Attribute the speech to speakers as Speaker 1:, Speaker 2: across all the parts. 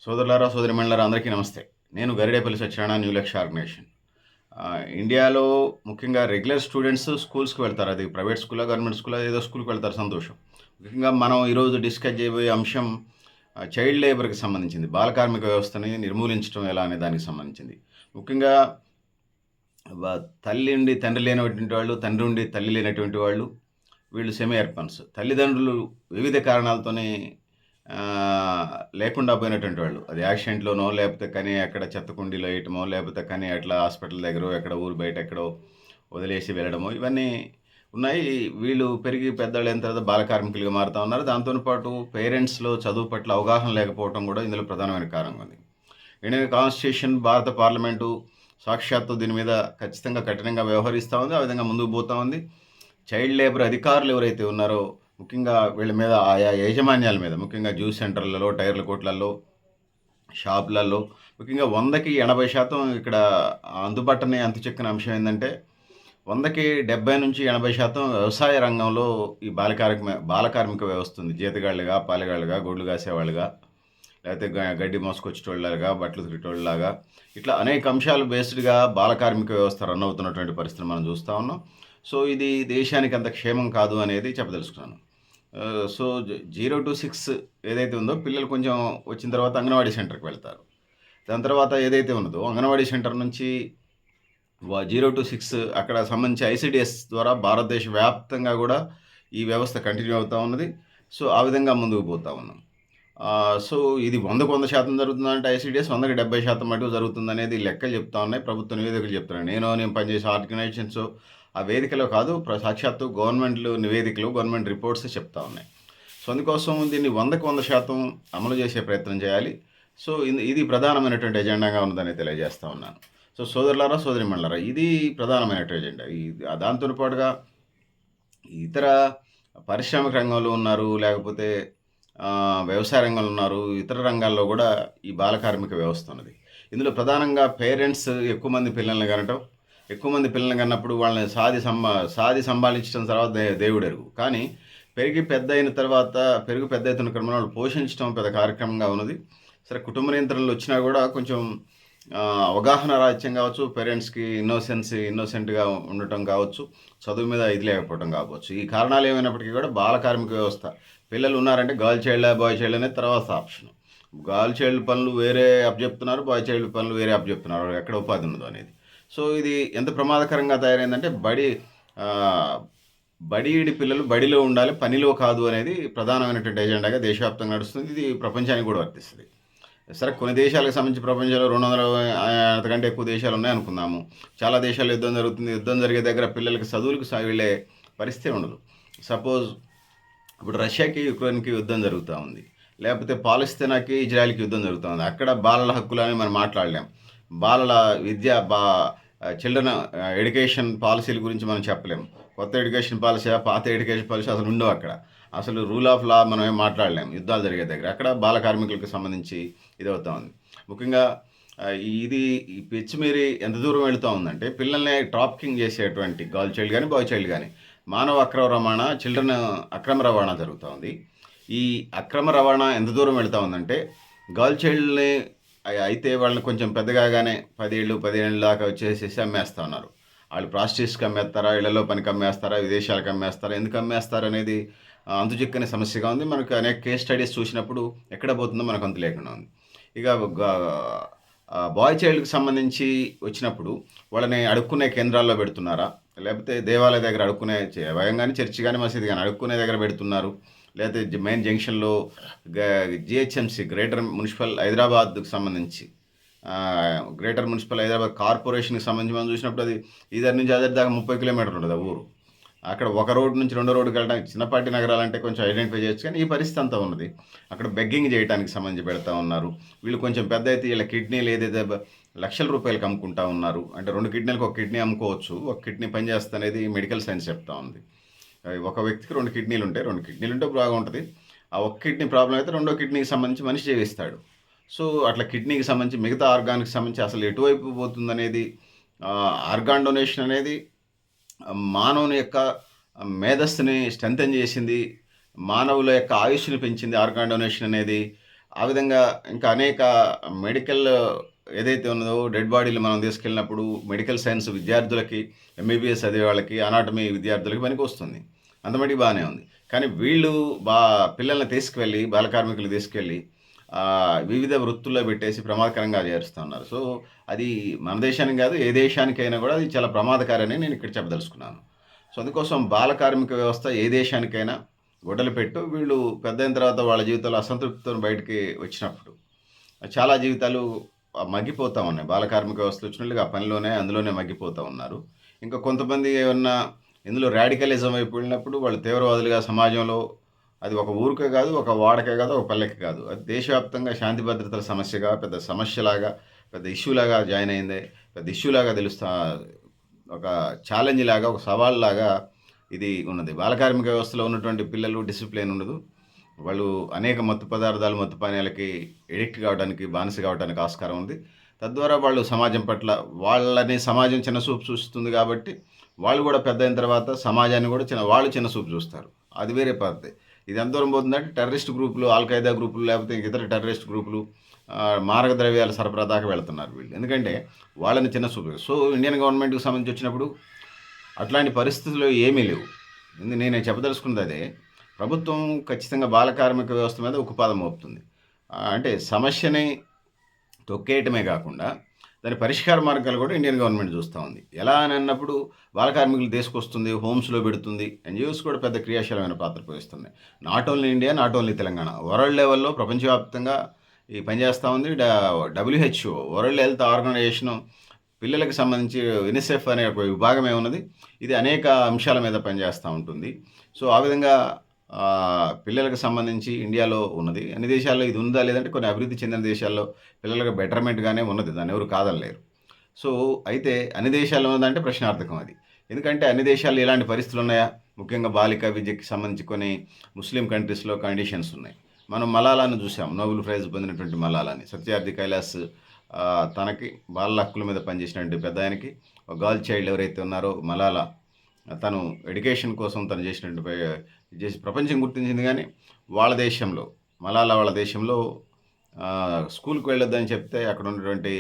Speaker 1: సోదరులారా, సోదరిమణులారా అందరికీ నమస్తే. నేను గరిడేపల్లి సత్యనారాయణ, న్యూ లక్ష్య ఆర్గనైజేషన్. ఇండియాలో ముఖ్యంగా రెగ్యులర్ స్టూడెంట్స్ స్కూల్స్‌కి వెళ్తారు. అది ప్రైవేట్ స్కూలా, గవర్నమెంట్ స్కూలా ఏదో స్కూల్‌కి వెళ్తారు సంతోషం. ముఖ్యంగా మనం ఈరోజు డిస్కస్ చేయబోయే అంశం చైల్డ్ లేబర్‌కి సంబంధించింది. బాల కార్మిక వ్యవస్థని నిర్మూలించడం ఎలా అనే దానికి సంబంధించింది. ముఖ్యంగా వ తల్లి ఉండి తండ్రి లేనటువంటి వాళ్ళు, తండ్రి ఉండి తల్లి లేనటువంటి వాళ్ళు, వీళ్ళు సెమీ అర్ఫన్స్. తల్లిదండ్రులు వివిధ కారణాలతోని లేకుండా పోయినటువంటి వాళ్ళు. అది యాక్సిడెంట్‌లోనో, లేపోతే కని అక్కడ చెత్త కుండీలో ఎయటమో, లేపోతే కని అట్లా హాస్పిటల్ దగ్గరో, ఎక్కడో ఊరు బయట ఎక్కడో వదిలేసి వెళ్ళడమో, ఇవన్నీ ఉన్నాయి. వీళ్ళు పెరిగి పెద్దోళ్ళైన తర్వాత బాల కార్మికులుగా మారుతా ఉన్నారు. దాంతోని పాటు పేరెంట్స్‌లో చదువు పట్ల అవగాహన లేకపోవటం కూడా ఇందులో ప్రధానమైన కారణంగా ఉంది. ఇండియన్ కాన్స్టిట్యూషన్, భారత పార్లమెంటు సాక్షాత్తు దీని మీద ఖచ్చితంగా కఠినంగా వ్యవహరిస్తా ఉంది. ఆ విధంగా ముందుకు పోతా ఉంది. చైల్డ్ లేబర్ అధికారులు ఎవరైతే ఉన్నారో, ముఖ్యంగా వీళ్ళ మీద ఆయా యాజమాన్యాల మీద, ముఖ్యంగా జ్యూస్ సెంటర్లలో, టైర్ల కొట్లలో, షాపులలో ముఖ్యంగా 100కి 80% ఇక్కడ అంతుబట్టని అంతుచిక్కని అంశం ఏందంటే, 100కి 70-80% వ్యవసాయ రంగంలో ఈ బాల కార్మిక వ్యవస్థ ఉంది. జీతగాళ్ళుగా, పాలెగాళ్ళుగా, గొడ్లు కాసేవాళ్ళుగా, లేకపోతే గడ్డి మోసుకొచ్చేటోళ్ళలాగా, బట్టలు ఉతికేటోళ్ళలాగా, ఇట్లా అనేక అంశాలు బేస్డ్‌గా బాల కార్మిక వ్యవస్థ రన్ అవుతున్నటువంటి పరిస్థితిని మనం చూస్తా ఉన్నాం. సో, ఇది దేశానికి అంత క్షేమం కాదు అనేది చెప్పదలుచుకున్నాను. సో, 0-6 ఏదైతే ఉందో పిల్లలు కొంచెం వచ్చిన తర్వాత అంగన్వాడీ సెంటర్‌కి వెళ్తారు. దాని తర్వాత ఏదైతే ఉన్నదో అంగన్వాడీ సెంటర్ నుంచి 0-6 అక్కడ సంబంధించి ఐసీడీఎస్ ద్వారా భారతదేశ వ్యాప్తంగా గూడా ఈ వ్యవస్థ కంటిన్యూ అవుతా ఉన్నది. సో, ఆ విధంగా ముందుకు పోతా ఉన్నాం. సో, ఇది 100కు 100% జరుగుతుందంటే ఐసీడీఎస్ 100కి 70% మటుకు జరుగుతుందనేది లెక్కలు చెప్తా ఉన్నాయి. ప్రభుత్వ నివేదికలు చెప్తున్నాయి. నేను పనిచేసే ఆర్గనైజేషన్స్ ఆ వేదికలో కాదు, సాక్షాత్తు గవర్నమెంట్‌లు నివేదికలు, గవర్నమెంట్ రిపోర్ట్సే చెప్తా ఉన్నాయి. సో, అందుకోసం దీన్ని 100కి 100% అమలు చేసే ప్రయత్నం చేయాలి. సో, ఇది ప్రధానమైనటువంటి ఎజెండాగా ఉన్నదని తెలియజేస్తా ఉన్నాను. సో, సోదరులారా, సోదరీమణులారా, ఇది ప్రధానమైనటువంటి ఎజెండా. దాంతోని పాటుగా ఇతర పారిశ్రామిక రంగంలో ఉన్నారు, లేకపోతే వ్యవసాయ రంగంలో ఉన్నారు, ఇతర రంగాల్లో గూడా ఈ బాల కార్మిక వ్యవస్థ ఉన్నది. ఇందులో ప్రధానంగా పేరెంట్స్ ఎక్కువ మంది పిల్లల్ని కనటం, ఎక్కువ మంది పిల్లల్ని కన్నప్పుడు వాళ్ళని సాది సంభాళించడం తర్వాత దేవుడెరుగు. కానీ పెరిగి పెద్దయితున్న క్రమంలో వాళ్ళు పోషించడం పెద్ద కార్యక్రమంగా ఉన్నది. సరే, కుటుంబ నియంత్రణలు వచ్చినా గూడా కొంచెం అవగాహన రాహిత్యం కావచ్చు, పేరెంట్స్‌కి ఇన్నోసెంట్‌గా ఉండటం కావచ్చు, చదువు మీద ఇది లేకపోవడం కావచ్చు. ఈ కారణాలు ఏమైనప్పటికీ కూడా బాల కార్మిక వ్యవస్థ, పిల్లలు ఉన్నారంటే గర్ల్ చైల్డా, బాయ్ చైల్డ్ అనేది తర్వాత ఆప్షన్. గర్ల్ చైల్డ్ పనులు వేరే అప్పజెప్తున్నారు, బాయ్ చైల్డ్ పనులు వేరే అప్పజెప్తున్నారు. ఎక్కడ ఉపాధి ఉన్నదో అనేది. సో, ఇది ఎంత ప్రమాదకరంగా తయారైందంటే ఆహ్, బడీడి పిల్లలు బడిలో ఉండాలి, పనిలో కాదు అనేది ప్రధానమైనటువంటి ఎజెండాగా దేశవ్యాప్తంగా నడుస్తుంది. ఇది ప్రపంచానికి కూడా వర్తిస్తది. సరే, కొన్ని దేశాలకు సంబంధించి ప్రపంచంలో 200 అంతకంటే ఎక్కువ దేశాలు ఉన్నాయనుకుందాము. చాలా దేశాల్లో యుద్ధం జరుగుతుంది. యుద్ధం జరిగే దగ్గర పిల్లలకి చదువులకు వెళ్ళే పరిస్థితి ఉండదు. సపోజ్ ఇప్పుడు రష్యాకి, యుక్రెయిన్‌కి యుద్ధం జరుగుతా ఉంది. లేకపోతే పాలస్తీనాకి, ఇజ్రాయెల్‌కి యుద్ధం జరుగుతా ఉంది. అక్కడ బాలల హక్కులని మనం మాట్లాడలేం. బాలల విద్య చిల్డ్రన్ ఎడ్యుకేషన్ పాలిసీల గురించి మనం చెప్పలేం. కొత్త ఎడ్యుకేషన్ పాలిసీయా, పాత ఎడ్యుకేషన్ పాలిసీ అసలు ఉండవు అక్కడ. అసలు రూల్ ఆఫ్ లా మనం ఏం మాట్లాడలేం యుద్ధాలు జరిగే దగ్గర. అక్కడ బాల కార్మికులకు సంబంధించి ఇదవుతా ఉంది. ముఖ్యంగా ఇది ఈ పిచ్చిమీరి ఎంత దూరం వెళుతా ఉందంటే, పిల్లల్ని ట్రాఫికింగ్ చేసేటువంటి గర్ల్ చైల్డ్ గాని, బాయ్ చైల్డ్ గాని, మానవ అక్రమ రవాణా, అక్రమ రవాణా జరుగుతా ఉంది. ఈ అక్రమ రవాణా ఎంత దూరం వెళ్తా ఉందంటే, గర్ల్ చైల్డ్‌ని అయితే వాళ్ళని కొంచెం పెద్దగాగానే 10 ఏళ్ళు, 15 ఏళ్ళ దాకా వచ్చేసేసి అమ్మేస్తా ఉన్నారు. ఆళ్ళు ప్రాస్టిట్యూట్స్‌కి అమ్మేస్తారా? ఇళ్లలో పనికి అమ్మేస్తారా? విదేశాలకు అమ్మేస్తారా? ఎందుకు అమ్మేస్తారనేది అంతుచిక్కని సమస్యగా ఉంది. మనకు అనేక కేస్ స్టడీస్ చూసినప్పుడు ఎక్కడ పోతుందో మనకు అంతు లేకుండా ఉంది. ఇక బాయ్ చైల్డ్‌కి సంబంధించి వచ్చినప్పుడు వాళ్ళని అడుక్కునే కేంద్రాల్లో పెడుతున్నారా? లేకపోతే దేవాలయ దగ్గర అడుక్కునే దేవాలయం గాని, చర్చి గాని, మసీదు గాని అడుక్కునే దగ్గర పెడుతున్నారు. లేతే మెయిన్ జంక్షన్‌లో గ జీహెచ్ఎంసీ గ్రేటర్ మున్సిపల్ హైదరాబాద్‌కి సంబంధించి గ్రేటర్ మున్సిపల్ హైదరాబాద్ కార్పొరేషన్‌కి సంబంధించి మనం చూసినప్పుడు అది ఈదర్ నుంచి అదర్ దాకా 30 కిలోమీటర్లు ఉంటది ఆ ఊరు. అక్కడ ఒక రోడ్ నుంచి రెండో రోడ్డుకి వెళ్ళడానికి చిన్నపాటి నగరాలంటే కొంచెం ఐడెంటిఫై చేయొచ్చు. కానీ ఈ పరిస్థితి అంతా ఉన్నది. అక్కడ బెగ్గింగ్ చేయడానికి సంబంధించి పెడతా ఉన్నారు. వీళ్ళు కొంచెం పెద్ద అయితే వీళ్ళ కిడ్నీలు ఏదైతే లక్షల రూపాయలకి అమ్ముకుంటా ఉన్నారు. అంటే 2 కిడ్నీలకు ఒక కిడ్నీ అమ్ముకోవచ్చు. ఒక కిడ్నీ పనిచేస్తదనేది మెడికల్ సైన్స్ చెప్తా ఉంది. ఒక వ్యక్తికి 2 కిడ్నీలు ఉంటాయి. 2 కిడ్నీలు ఉంటే బాగుంటది. ఆ ఒక్క కిడ్నీ ప్రాబ్లమ్ అయితే రెండో కిడ్నీకి సంబంధించి మనిషి జీవిస్తాడు. సో, అట్లా కిడ్నీకి సంబంధించి మిగతా ఆర్గాన్‌కి సంబంధించి అసలు ఎటువైపు పోతుందనేది, ఆర్గాన్ డొనేషన్ అనేది మానవుని యొక్క మేధస్సుని స్ట్రెంథెన్ చేసింది. మానవుల యొక్క ఆయుష్‌ని పెంచింది ఆర్గాన్ డొనేషన్ అనేది. ఆ విధంగా ఇంకా అనేక మెడికల్ ఏదైతే ఉన్నదో డెడ్ బాడీలు మనం తీసుకెళ్ళినప్పుడు మెడికల్ సైన్స్ విద్యార్థులకి, ఎంబీబీఎస్ చదివే వాళ్ళకి, అనాటమీ విద్యార్థులకి పనికొస్తుంది. అంత మటుకు బానే ఉంది. కానీ వీళ్ళు బా పిల్లల్ని తీసుకువెళ్ళి, బాల కార్మికులు తీసుకెళ్ళి వివిధ వృత్తుల్లో పెట్టేసి ప్రమాదకరంగా చేరుస్తా ఉన్నారు. సో, అది మన దేశానికి కాదు, ఏ దేశానికైనా కూడా అది చాలా ప్రమాదకారని నేను ఇక్కడ చెప్పదలుచుకున్నాను. సో, అందుకోసం బాల కార్మిక వ్యవస్థ ఏ దేశానికైనా గొడ్డలిపెట్టు. వీళ్ళు పెద్దయిన తర్వాత వాళ్ళ జీవితంలో అసంతృప్తితోని బయటికి వచ్చినప్పుడు చాలా జీవితాలు మగ్గిపోతా ఉన్నాయి. బాల కార్మిక వ్యవస్థలో వచ్చినట్లుగా ఆ పనిలోనే, అందులోనే మగ్గిపోతా ఉన్నారు. ఇంకా కొంతమంది ఏమన్నా ఇందులో రాడికలిజం వైపు వెళ్ళినప్పుడు వాళ్ళు తీవ్రవాదులుగా సమాజంలో అది ఒక ఊరికే కాదు, ఒక వాడకే కాదు, ఒక పల్లెకే కాదు. అది దేశవ్యాప్తంగా శాంతి భద్రతల సమస్యగా, పెద్ద సమస్యలాగా, పెద్ద ఇష్యూలాగా జాయిన్ అయింది. పెద్ద ఇష్యూలాగా తెలుస్తా ఒక ఛాలెంజ్ లాగా, ఒక సవాల్లాగా ఇది ఉన్నది. బాల కార్మిక వ్యవస్థలో ఉన్నటువంటి పిల్లలు డిసిప్లిన్ ఉండదు. వాళ్ళు అనేక మత్తు పదార్థాలు, మత్తు పానీయాలకి ఎడిక్ట్ కావడానికి, బానిస కావడానికి ఆస్కారం ఉంది. తద్వారా వాళ్ళు సమాజం పట్ల వాళ్ళని సమాజం చిన్న చూపు చూస్తుంది కాబట్టి, వాళ్ళు కూడా పెద్దయిన తర్వాత సమాజాన్ని కూడా వాళ్ళు చిన్న చూపు చూస్తారు. అది వేరే పద్ధతి. ఇది ఎంత దూరం పోతుందంటే టెర్రరిస్ట్ గ్రూపులు, ఆల్-ఖైదా గ్రూపులు లేకపోతే ఇతర టెర్రరిస్ట్ గ్రూపులు మారక ద్రవ్యాల సరఫరా దాకా వెళ్తున్నారు వీళ్ళు. ఎందుకంటే వాళ్ళని చిన్న చూపు. సో, ఇండియన్ గవర్నమెంట్‌కి సంబంధించి వచ్చినప్పుడు అట్లాంటి పరిస్థితులు ఏమీ లేవు. నేను చెప్పదలుచుకున్నది అదే. ప్రభుత్వం ఖచ్చితంగా బాల కార్మిక వ్యవస్థ మీద ఉక్కుపాదం మోపుతుంది. అంటే సమస్యని తొక్కేయటమే కాకుండా దాని పరిష్కార మార్గాలు కూడా ఇండియన్ గవర్నమెంట్ చూస్తూ ఉంది. ఎలా అని అన్నప్పుడు బాల కార్మికులు తీసుకొస్తుంది, హోమ్స్‌లో పెడుతుంది. ఎన్‌జీఓస్ కూడా పెద్ద క్రియాశీలమైన పాత్ర పోషిస్తున్నాయి. Not only India, not only Telangana. World లెవెల్‌లో ప్రపంచవ్యాప్తంగా ఈ పనిచేస్తూ ఉంది. డబ్ల్యూహెచ్ఓ వరల్డ్ హెల్త్ ఆర్గనైజేషన్ పిల్లలకు సంబంధించి యునిసెఫ్ అనే ఒక విభాగమే ఉన్నది. ఇది అనేక అంశాల మీద పనిచేస్తూ ఉంటుంది. సో, ఆ విధంగా పిల్లలకు సంబంధించి ఇండియాలో ఉన్నది. అన్ని దేశాల్లో ఇది ఉందా లేదంటే కొన్ని అభివృద్ధి చెందిన దేశాల్లో పిల్లలకు బెటర్‌మెంట్‌గానే ఉన్నది. దాన్ని ఎవరు కాదనలేరు. సో, అయితే అన్ని దేశాల్లో ఉన్నదంటే ప్రశ్నార్థకం అది. ఎందుకంటే అన్ని దేశాల్లో ఇలాంటి పరిస్థితులు ఉన్నాయా? ముఖ్యంగా బాలిక విద్యకి సంబంధించి కొన్ని ముస్లిం కంట్రీస్‌లో కండిషన్స్ ఉన్నాయి. మనం మలాలాను చూసాం. నోబెల్ ప్రైజ్ పొందినటువంటి మలాలాని. సత్యార్థి కైలాస్ తనకి బాలల హక్కుల మీద పనిచేసినటువంటి పెద్దాయనకి గర్ల్ చైల్డ్ ఎవరైతే ఉన్నారో మలాలా, తను ఎడ్యుకేషన్ కోసం తను చేసి ప్రపంచం గుర్తించింది. కానీ వాళ్ళ దేశంలో మలాలా వాళ్ళ దేశంలో స్కూల్కి వెళ్ళొద్దని చెప్తే అక్కడ ఉన్నటువంటి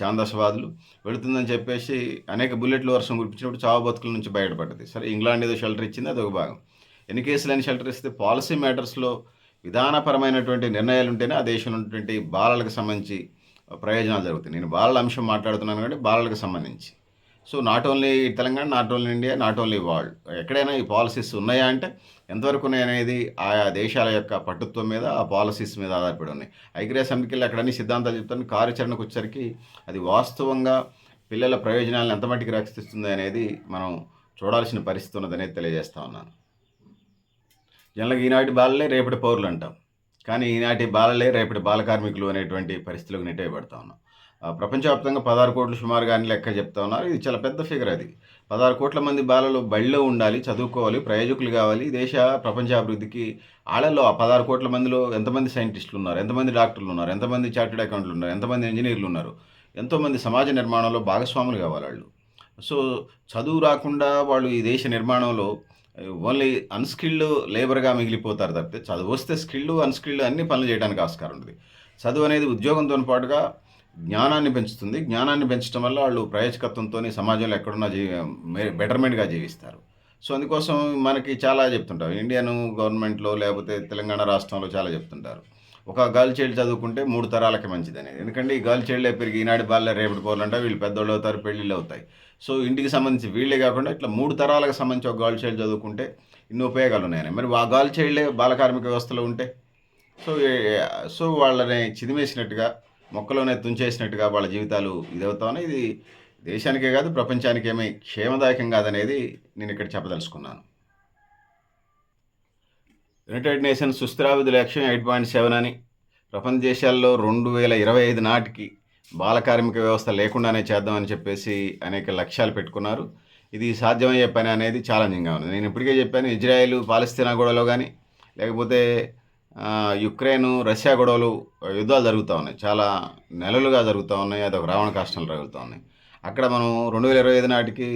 Speaker 1: ఛాందసవాదులు వెళుతుందని చెప్పేసి అనేక బుల్లెట్ల వర్షం కురిపించినప్పుడు చావు బతుకుల నుంచి బయటపడ్డది. సరే, ఇంగ్లాండ్ ఏదో షెల్టర్ ఇచ్చింది, అదొక భాగం. ఎన్ని కేసులని షెల్టర్ ఇస్తే పాలసీ మ్యాటర్స్లో విధానపరమైనటువంటి నిర్ణయాలు ఉంటేనే ఆ దేశంలో ఉన్నటువంటి బాలలకు సంబంధించి ప్రయోజనాలు జరుగుతాయి. నేను బాలల అంశం మాట్లాడుతున్నాను కాబట్టి బాలలకు సంబంధించి. So, not only Telangana, not only India, not only world. ఎక్కడైనా ఈ పాలసీస్ ఉన్నాయా అంటే ఎంతవరకు ఉన్నాయనేది ఆయా దేశాల యొక్క పట్టుత్వం మీద, ఆ పాలసీస్ మీద ఆధారపడి ఉన్నాయి. ఐక్యరాజ్య సమితికి అక్కడ అన్ని సిద్ధాంతాలు చెప్తాను. కార్యాచరణకు వచ్చేసరికి అది వాస్తవంగా పిల్లల ప్రయోజనాలను ఎంత మట్టికి రక్షిస్తుంది అనేది మనం చూడాల్సిన పరిస్థితి ఉన్నదనేది తెలియజేస్తా ఉన్నాను. జనరల్‌గా ఈనాటి బాలలే రేపటి పౌరులు అంటాం. కానీ ఈనాటి బాలలే రేపటి బాల కార్మికులు అనేటువంటి పరిస్థితులకు నెట్టేయబడతా ఉన్నాం. ప్రపంచవ్యాప్తంగా 16 కోట్లు సుమారుగా అని లెక్క చెప్తా ఉన్నారు. ఇది చాలా పెద్ద ఫిగర్ అది. 16 కోట్ల మంది బాలలు బడిలో ఉండాలి, చదువుకోవాలి, ప్రయోజకులు కావాలి. దేశ ప్రపంచ అభివృద్ధికి ఆళ్ళలో ఆ 16 కోట్ల మందిలో ఎంతమంది సైంటిస్టులు ఉన్నారు, ఎంతమంది డాక్టర్లు ఉన్నారు, ఎంతమంది చార్టర్డ్ అకౌంటెంట్లు ఉన్నారు, ఎంతమంది ఇంజనీర్లు ఉన్నారు, ఎంతోమంది సమాజ నిర్మాణంలో భాగస్వాములు కావాలి వాళ్ళు. సో, చదువు రాకుండా వాళ్ళు ఈ దేశ నిర్మాణంలో ఓన్లీ అన్‌స్కిల్డ్ లేబర్‌గా మిగిలిపోతారు తప్పితే, చదువు వస్తే స్కిల్డ్, అన్‌స్కిల్డ్ అన్ని పనులు చేయడానికి ఆస్కారం ఉంటుంది. చదువు అనేది ఉద్యోగంతోని పాటుగా జ్ఞానాన్ని పెంచుతుంది. జ్ఞానాన్ని పెంచడం వల్ల వాళ్ళు ప్రయోజకత్వంతోని సమాజంలో ఎక్కడున్నా బెటర్‌మెంట్‌గా జీవిస్తారు. సో, అందుకోసం మనకి చాలా చెప్తుంటారు. ఇండియన్ గవర్నమెంట్‌లో లేకపోతే తెలంగాణ రాష్ట్రంలో చాలా చెప్తుంటారు. ఒక గర్ల్ చైల్డ్ చదువుకుంటే 3 తరాలకి మంచిదనేది. ఎందుకంటే ఈ గర్ల్ చైల్డే పెరిగి ఈనాటి బాలలే రేపటి పౌరులంటే వీళ్ళు పెద్దోళ్ళు అవుతారు, పెళ్ళిళ్ళు అవుతాయి. సో, ఇంటికి సంబంధించి వీళ్ళే కాకుండా ఇట్లా 3 తరాలకు సంబంధించి ఒక గర్ల్ చైల్డ్ చదువుకుంటే ఇన్ని ఉపయోగాలు ఉన్నాయని. మరి ఆ గర్ల్ చైల్డే బాల కార్మిక వ్యవస్థలో ఉంటే సో, సో వాళ్ళని చిదిమేసినట్టుగా, మొక్కలోనే తుంచేసినట్టుగా వాళ్ళ జీవితాలు ఇదవుతా ఉన్నాయి. ఇది దేశానికే కాదు, ప్రపంచానికి ఏమీ క్షేమదాయకం కాదనేది నేను ఇక్కడ చెప్పదలుచుకున్నాను. యునైటెడ్ నేషన్స్ సుస్థిరాభివృద్ధి లక్ష్యం 8.7 అని ప్రపంచ దేశాల్లో 2025 నాటికి బాల కార్మిక వ్యవస్థ లేకుండానే చేద్దామని చెప్పేసి అనేక లక్ష్యాలు పెట్టుకున్నారు. ఇది సాధ్యమయ్యే పని అనేది ఛాలెంజింగ్‌గా ఉంది. నేను ఇప్పటికే చెప్పాను, ఇజ్రాయెల్ పాలస్తీనా గొడవలో కానీ, లేకపోతే యుక్రెయిన్ రష్యా గొడవలు, యుద్ధాలు జరుగుతూ ఉన్నాయి. చాలా నెలలుగా జరుగుతూ ఉన్నాయి. అదొక రావణ కాష్టంలో రగులుతూ ఉన్నాయి. అక్కడ మనం 2025 నాటికి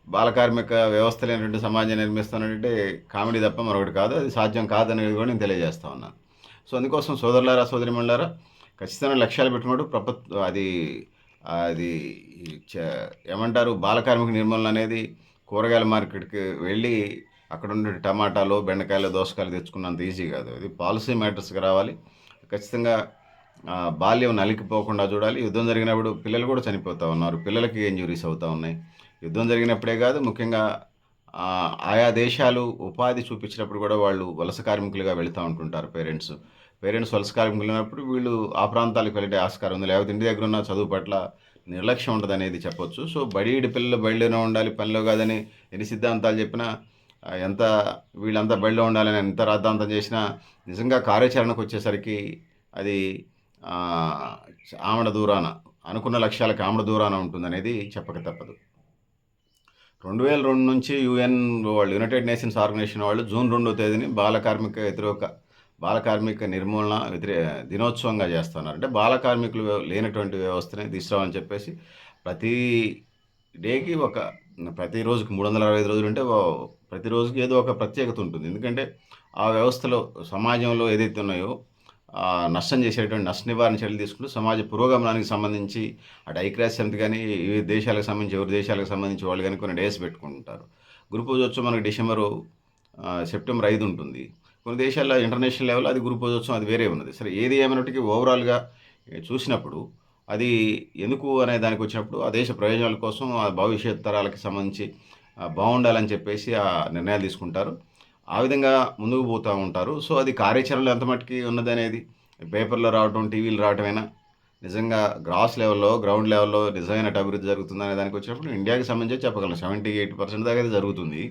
Speaker 1: బాల కార్మిక వ్యవస్థ లేనటువంటి సమాజం నిర్మిస్తానంటే కామెడీ తప్ప మరొకటి కాదు. అది సాధ్యం కాదనేది కూడా నేను తెలియజేస్తా ఉన్నాను. సో అందుకోసం సోదరులారా సోదరిమణులారా ఖచ్చితంగా లక్ష్యాలు పెట్టుకున్నప్పుడు అది అది ఏమంటారు బాల కార్మిక నిర్మూలన అనేది కూరగాయల మార్కెట్కి వెళ్ళి అక్కడ ఉండే టమాటాలు బెండకాయలు దోసకాయలు తెచ్చుకున్నంత ఈజీ కాదు. అది పాలసీ మ్యాటర్స్కి రావాలి. ఖచ్చితంగా బాల్యం నలిగిపోకుండా చూడాలి. యుద్ధం జరిగినప్పుడు పిల్లలు కూడా చనిపోతూ ఉన్నారు, పిల్లలకి ఇంజురీస్ అవుతూ ఉన్నాయి. యుద్ధం జరిగినప్పుడే కాదు, ముఖ్యంగా ఆయా దేశాలు ఉపాధి చూపించినప్పుడు కూడా వాళ్ళు వలస కార్మికులుగా వెళుతూ ఉంటుంటారు. పేరెంట్స్ వలస కార్మికులు ఉన్నప్పుడు వీళ్ళు ఆ ప్రాంతాలకు వెళ్ళే ఆస్కారం ఉంది. లేకపోతే ఇంటి దగ్గర ఉన్న చదువు పట్ల నిర్లక్ష్యం ఉండదు అనేది చెప్పొచ్చు. సో బడిఈడి పిల్లలు బడిలోనే ఉండాలి, పనిలో కాదని ఎన్ని సిద్ధాంతాలు చెప్పినా, వీళ్ళంతా బడిలో ఉండాలని ఎంత రాద్ధాంతం చేసినా నిజంగా కార్యాచరణకు వచ్చేసరికి అది ఆమడ దూరాన, అనుకున్న లక్ష్యాలకు ఆమడ దూరాన ఉంటుందనేది చెప్పక తప్పదు. 2002 నుంచి యునైటెడ్ నేషన్స్ ఆర్గనైజేషన్ వాళ్ళు జూన్ 2వ తేదీని బాల కార్మిక నిర్మూలన దినోత్సవంగా చేస్తున్నారు. అంటే బాల కార్మికులు లేనటువంటి వ్యవస్థని తీసుకురావాలని చెప్పేసి ప్రతి డేకి ప్రతి రోజుకి 365 రోజులు ఉంటే ప్రతి రోజుకి ఏదో ఒక ప్రత్యేకత ఉంటుంది. ఎందుకంటే ఆ వ్యవస్థలో సమాజంలో ఏదైతే ఉన్నాయో నష్టం చేసేటువంటి నష్ట నివారణ చర్యలు తీసుకుంటూ సమాజ పురోగమనానికి సంబంధించి అటు ఐక్యరాజ్య సమితి కానీ ఈ దేశాలకు సంబంధించి ఎవరి దేశాలకు సంబంధించి వాళ్ళు కానీ కొన్ని డేస్ పెట్టుకుంటారు. గురు పూజోత్సవం మనకి సెప్టెంబర్ 5 ఉంటుంది. కొన్ని దేశాల్లో ఇంటర్నేషనల్ లెవెల్ అది గురు పూజోత్సవం అది వేరే ఉన్నది. సరే, ఏది ఏమైనప్పటికీ ఓవరాల్గా చూసినప్పుడు అది ఎందుకు అనే దానికి వచ్చినప్పుడు ఆ దేశ ప్రయోజనాల కోసం, ఆ భవిష్యత్ తరాలకి సంబంధించి బాగుండాలని చెప్పేసి ఆ నిర్ణయాలు తీసుకుంటారు. ఆ విధంగా ముందుకు పోతూ ఉంటారు. సో అది కార్యాచరణలో ఎంత మట్టుకి ఉన్నదనేది పేపర్లో రావటం, టీవీలు రావటమైనా నిజంగా గ్రాస్ లెవెల్లో, గ్రౌండ్ లెవెల్లో నిజమైన అభివృద్ధి జరుగుతుందనే దానికి వచ్చినప్పుడు ఇండియాకి సంబంధించి చెప్పగలం 78% దాకా జరుగుతుంది.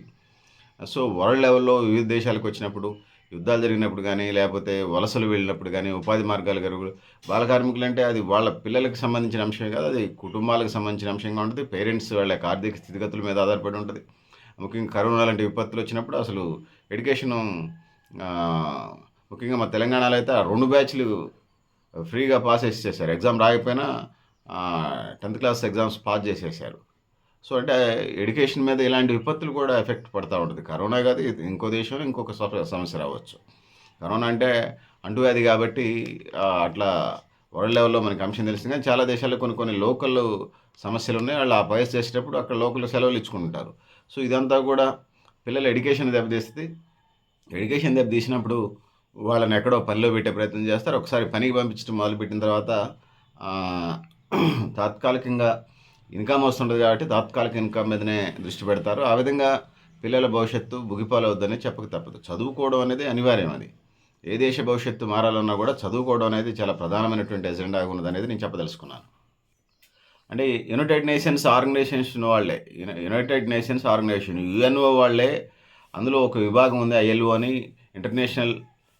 Speaker 1: సో వరల్డ్ లెవెల్లో వివిధ దేశాలకు వచ్చినప్పుడు, యుద్ధాలు జరిగినప్పుడు కానీ, లేకపోతే వలసలు వెళ్ళినప్పుడు కానీ, ఉపాధి మార్గాలు బాల కార్మికులు అంటే అది వాళ్ళ పిల్లలకు సంబంధించిన అంశమే కాదు, అది కుటుంబాలకు సంబంధించిన అంశంగా ఉంటుంది. పేరెంట్స్ వాళ్ళ యొక్క ఆర్థిక స్థితిగతుల మీద ఆధారపడి ఉంటుంది. ముఖ్యంగా కరోనా లాంటి విపత్తులు వచ్చినప్పుడు అసలు ఎడ్యుకేషను ముఖ్యంగా మా తెలంగాణలో అయితే 2 బ్యాచ్లు ఫ్రీగా పాస్ చేసేసారు. ఎగ్జామ్ రాకపోయినా 10th క్లాస్ ఎగ్జామ్స్ పాస్ చేసేసారు. సో అంటే ఎడ్యుకేషన్ మీద ఇలాంటి విపత్తులు కూడా ఎఫెక్ట్ పడుతూ ఉంటుంది. కరోనా కాదు, ఇంకో దేశంలో ఇంకొక సమస్య రావచ్చు. కరోనా అంటే అంటువ్యాధి కాబట్టి అట్లా వరల్డ్ లెవెల్లో మనకి అంశం తెలిసింది. కానీ చాలా దేశాల్లో కొన్ని లోకల్ సమస్యలు ఉన్నాయి. వాళ్ళు ఆ పైస్ చేసేటప్పుడు అక్కడ లోకల్ సెలవులు ఇచ్చుకుంటారు. సో ఇదంతా కూడా పిల్లల ఎడ్యుకేషన్ దెబ్బతీస్తుంది. ఎడ్యుకేషన్ దెబ్బతీసినప్పుడు వాళ్ళని ఎక్కడో పనిలో పెట్టే ప్రయత్నం చేస్తారు. ఒకసారి పనికి పంపించడం మొదలుపెట్టిన తర్వాత తాత్కాలికంగా ఇన్కమ్ వస్తుంటుంది కాబట్టి తాత్కాలిక ఇన్కమ్ మీదనే దృష్టి పెడతారు. ఆ విధంగా పిల్లల భవిష్యత్తు బుగిపాలవుద్దని చెప్పక తప్పదు. చదువుకోవడం అనేది అనివార్యం. అది ఏ దేశ భవిష్యత్తు మారాలన్నా కూడా చదువుకోవడం అనేది చాలా ప్రధానమైనటువంటి ఎజెండాగా ఉన్నదనేది నేను చెప్పదలుచుకున్నాను. అంటే యునైటెడ్ నేషన్స్ ఆర్గనైజేషన్ వాళ్ళే, యునైటెడ్ నేషన్స్ ఆర్గనైజేషన్ యుఎన్ఓ వాళ్ళే, అందులో ఒక విభాగం ఉంది ఐఎల్ఓ అని, ఇంటర్నేషనల్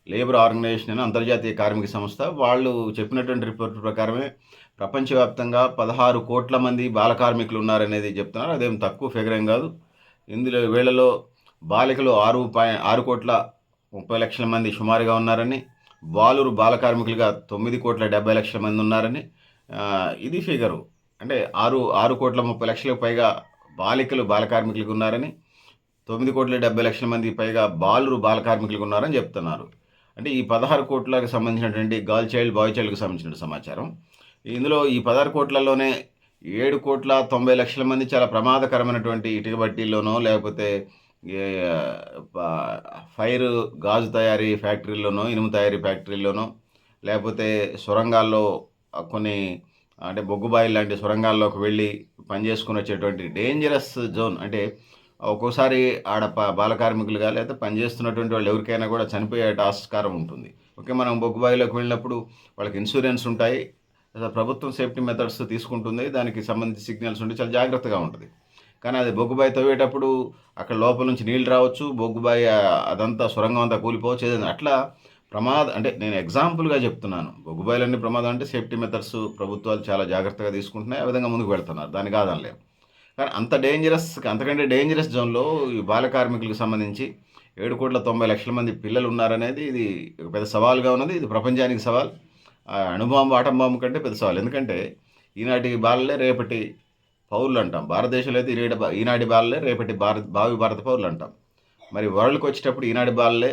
Speaker 1: లేబర్ ఆర్గనైజేషన్ అని, అంతర్జాతీయ కార్మిక సంస్థ. వాళ్ళు చెప్పినటువంటి రిపోర్ట్ ప్రకారమే ప్రపంచవ్యాప్తంగా 16 కోట్ల మంది బాల కార్మికులు ఉన్నారనేది చెప్తున్నారు. అదేం తక్కువ ఫిగర్ ఏం కాదు. వీళ్ళలో బాలికలు 6,30,00,000 మంది సుమారుగా ఉన్నారని, బాల కార్మికులుగా 9,70,00,000 మంది ఉన్నారని ఇది ఫిగరు. అంటే 6,30,00,000 పైగా బాల కార్మికులకు ఉన్నారని, 9,70,00,000 మంది పైగా బాల కార్మికులకు ఉన్నారని చెప్తున్నారు. అంటే ఈ 16 కోట్లకు సంబంధించినటువంటి గర్ల్ చైల్డ్, బాయ్ చైల్డ్కి సంబంధించిన సమాచారం. ఇందులో ఈ 16 కోట్లలోనే 7,90,00,000 మంది చాలా ప్రమాదకరమైనటువంటి ఇటుక బట్టీల్లోనో, లేకపోతే ఫైర్ గాజు తయారీ ఫ్యాక్టరీల్లోనో, ఇనుము తయారీ ఫ్యాక్టరీల్లోనో, లేకపోతే సొరంగాల్లో కొన్ని అంటే బొగ్గుబాయిలు లాంటి సొరంగాల్లోకి వెళ్ళి పనిచేసుకుని వచ్చేటువంటి డేంజరస్ జోన్. అంటే ఒక్కోసారి ఆడ బాల కార్మికులుగా లేకపోతే పనిచేస్తున్నటువంటి వాళ్ళు ఎవరికైనా కూడా చనిపోయే ఆస్కారం ఉంటుంది. ఓకే, మనం బొగ్గుబాయిలోకి వెళ్ళినప్పుడు వాళ్ళకి ఇన్సూరెన్స్ ఉంటాయి, ప్రభుత్వం సేఫ్టీ మెథడ్స్ తీసుకుంటుంది, దానికి సంబంధించి సిగ్నల్స్ ఉండి చాలా జాగ్రత్తగా ఉంటుంది. కానీ అది బొగ్గుబాయి తవ్వేటప్పుడు అక్కడ లోపల నుంచి నీళ్ళు రావచ్చు, బొగ్గుబాయి అదంతా సొరంగం అంతా కూలిపోవచ్చు, ఏదైనా అట్లా అంటే నేను ఎగ్జాంపుల్గా చెప్తున్నాను. బొగ్గుబాయిలన్నీ ప్రమాదం అంటే సేఫ్టీ మెథడ్స్ ప్రభుత్వాలు చాలా జాగ్రత్తగా తీసుకుంటున్నాయి, ఆ విధంగా ముందుకు వెళ్తున్నారు, దాన్ని కాదనలేము. కానీ అంతకంటే డేంజరస్ జోన్లో ఈ బాల కార్మికులకు సంబంధించి 7,90,00,000 మంది పిల్లలు ఉన్నారనేది ఇది పెద్ద సవాల్గా ఉన్నది. ఇది ప్రపంచానికి సవాల్, అణుబాంబు ఆటం బాంబు కంటే పెద్ద సవాల్. ఎందుకంటే ఈనాటి బాలలే రేపటి పౌరులు అంటాం. భారతదేశంలో అయితే ఈనాటి బాలలే రేపటి భావి భారత పౌరులు అంటాం. మరి వరల్డ్కి వచ్చేటప్పుడు ఈనాటి బాలలే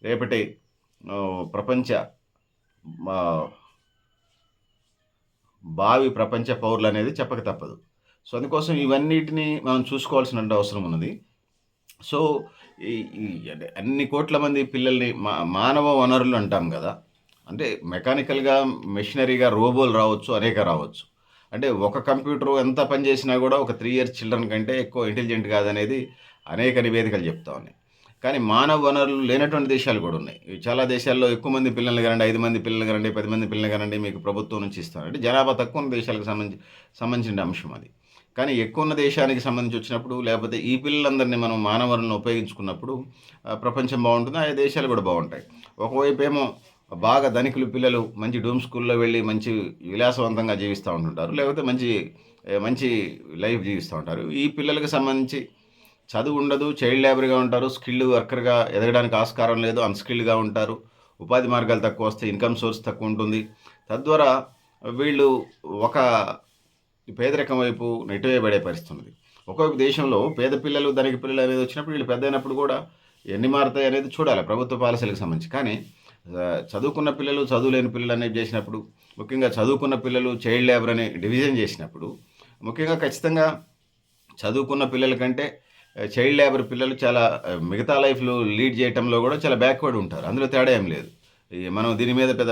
Speaker 1: రేపటి ప్రపంచ మా భావి ప్రపంచ పౌరులనేది చెప్పక తప్పదు. సో, అందుకోసం ఇవన్నిటిని మనం చూసుకోవాల్సిన అవసరం ఉన్నది. సో, ఈ ఈ అంటే అన్ని కోట్ల మంది పిల్లల్ని మానవ వనరులు అంటాం గదా! అంటే మెకానికల్‌గా, మెషినరీగా రోబోలు రావచ్చు, అనేక రావచ్చు. అంటే ఒక కంప్యూటరు ఎంత పని చేసినా గూడా ఒక 3 ఇయర్స్ చిల్డ్రన్ కంటే ఎక్కువ ఇంటెలిజెంట్ కాదనేది అనేక నివేదికలు చెప్తా ఉన్నాయి. కానీ మానవ వనరులు లేనటువంటి దేశాలు గూడా ఉన్నాయి. చాలా దేశాల్లో ఎక్కువ మంది పిల్లల్ని కనండి, 5 మంది పిల్లల్ని కనండి, 10 మంది పిల్లల్ని కనండి మీకు ప్రభుత్వం నుంచి ఇస్తారు. అంటే జనాభా తక్కువ ఉన్న దేశాలకు సంబంధించిన అంశం అది. కానీ ఎక్కువున్న దేశానికి సంబంధించి వచ్చినప్పుడు, లేపోతే ఈ పిల్లలందరినీ మనం మానవ వనరులను ఉపయోగించుకున్నప్పుడు ప్రపంచం బావుంటుంది. ఆయా దేశాలు గూడా బావుంటాయి. ఒకవైపేమో బాగా ధనికులు పిల్లలు మంచి డూమ్ స్కూల్‌లో వెళ్ళి మంచి విలాసవంతంగా జీవిస్తా ఉంటుంటారు. లేకపోతే మంచి లైఫ్ జీవిస్తా ఉంటారు. ఈ పిల్లలకి సంబంధించి చదువు ఉండదు. చైల్డ్ లేబర్‌గా ఉంటారు. స్కిల్డ్ వర్కర్‌గా ఎదగడానికి ఆస్కారం లేదు. అన్‌స్కిల్డ్‌గా ఉంటారు. ఉపాధి మార్గాలు తక్కువొస్తాయి. Income source తక్కువుంటుంది. తద్వారా వీళ్ళు ఒక పేదరికం వైపు నెట్టివేయబడే పరిస్థితి ఉన్నది. ఒక్కొక్క దేశంలో పేద పిల్లలు, ధనిక పిల్లలు అనేది వచ్చినప్పుడు వీళ్ళు పెద్దయినప్పుడు గూడా ఎన్ని మారతాయి అనేది చూడాలి ప్రభుత్వ పాలసీలకు సంబంధించి. కానీ చదువుకున్న పిల్లలు, చదువులేని పిల్లలు అనేది చేసినప్పుడు, ముఖ్యంగా చదువుకున్న పిల్లలు చైల్డ్ లేబర్ అని డివిజన్ చేసినప్పుడు, ముఖ్యంగా ఖచ్చితంగా చదువుకున్న పిల్లల కంటే చైల్డ్ లేబర్ పిల్లలు చాలా మిగతా లైఫ్‌లో లీడ్ చేయటంలో గూడా చాలా బ్యాక్వర్డ్ ఉంటారు. అందులో తేడా ఏం లేదు. మనం దీని మీద పెద్ద